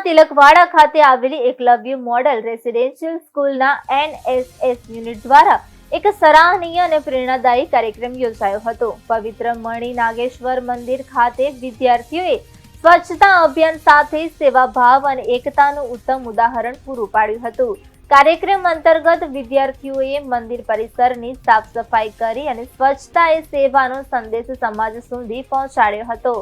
તિલકવાડા ખાતે આવેલી Eklavya model residential સ્કૂલના NSS યુનિટ દ્વારા એક સરાહનીય અને પ્રેરણાદાયી કાર્યક્રમ યોજાયો હતો. પવિત્ર મણિ નાગેશ્વર મંદિર ખાતે વિદ્યાર્થીઓએ સ્વચ્છતા અભિયાન સાથે સેવાભાવ અને એકતાનું ઉત્તમ ઉદાહરણ પૂરું પાડ્યું હતું. કાર્યક્રમ અંતર્ગત વિદ્યાર્થીઓએ મંદિર પરિસરની સાફ સફાઈ કરી અને સ્વચ્છતા એ સેવાનો સંદેશ સમાજ સુધી પહોંચાડ્યો હતો.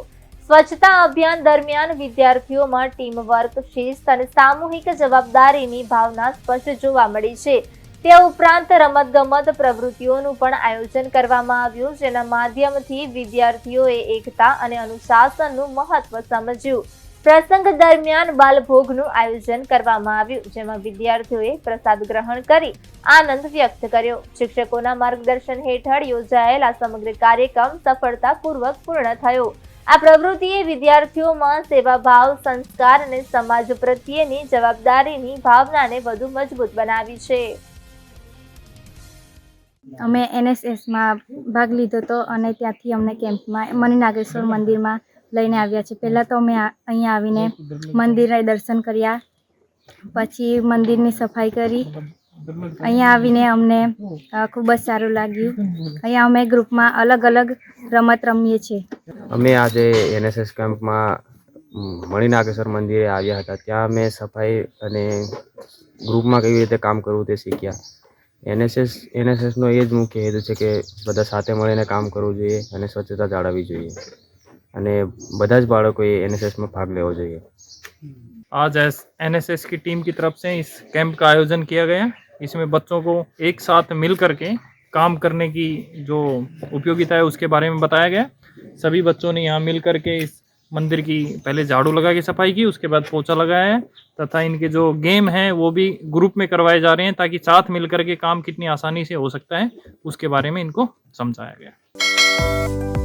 સ્વચ્છતા અભિયાન દરમિયાન વિદ્યાર્થીઓમાં ટીમ વર્ક, શિસ્ત અને સામૂહિક જવાબદારીની ભાવના સ્પષ્ટ જોવા મળી છે. તે ઉપરાંત રમતગમત પ્રવૃત્તિઓનું પણ આયોજન કરવામાં આવ્યું, જેના માધ્યમથી વિદ્યાર્થીઓએ એકતા અને અનુશાસનનું મહત્વ સમજ્યું. પ્રસંગ દરમિયાન બાલભોગનું આયોજન કરવામાં આવ્યું, જેમાં વિદ્યાર્થીઓએ પ્રસાદ ગ્રહણ કરી આનંદ વ્યક્ત કર્યો. શિક્ષકોના માર્ગદર્શન હેઠળ યોજાયેલ આ સમગ્ર કાર્યક્રમ સફળતાપૂર્વક પૂર્ણ થયો. આ પ્રવૃત્તિએ વિદ્યાર્થીઓમાં સેવાભાવ, સંસ્કાર અને સમાજ પ્રત્યેની જવાબદારીની ભાવનાને વધુ મજબૂત બનાવી છે. અમે NSSમાં ભાગ લીધો હતો અને ત્યાંથી અમને કેમ્પમાં મણિ નાગેશ્વર મંદિરમાં લઈને આવ્યા છે. પહેલાં તો અમે અહીંયા આવીને મંદિરના દર્શન કર્યા, પછી મંદિરની સફાઈ કરી. અહીંયા આવીને અમને ખૂબ જ સારું લાગ્યું. અહીંયા અમે ગ્રુપમાં અલગ અલગ રમત રમીએ છીએ. અમે આજે NSS કેમ્પમાં મણિ નાગેશ્વર મંદિરે આવ્યા હતા. ત્યાં અમે સફાઈ અને ગ્રુપમાં કેવી રીતે કામ કરવું તે શીખ્યા. NSSનો એ જ મુખ્ય હેતુ છે કે બધા સાથે મળીને કામ કરવું જોઈએ અને સ્વચ્છતા જાળવવી જોઈએ અને બધા જ બાળકોએ NSSમાં ભાગ લેવો જોઈએ. आज NSS की टीम की तरफ से इस कैंप का आयोजन किया गया. इसमें बच्चों को एक साथ मिल करके काम करने की जो उपयोगिता है उसके बारे में बताया गया. सभी बच्चों ने यहाँ मिल करके इस मंदिर की पहले झाड़ू लगा के सफाई की, उसके बाद पोछा लगाया है तथा इनके जो गेम हैं वो भी ग्रुप में करवाए जा रहे हैं ताकि साथ मिल करके काम कितनी आसानी से हो सकता है उसके बारे में इनको समझाया गया.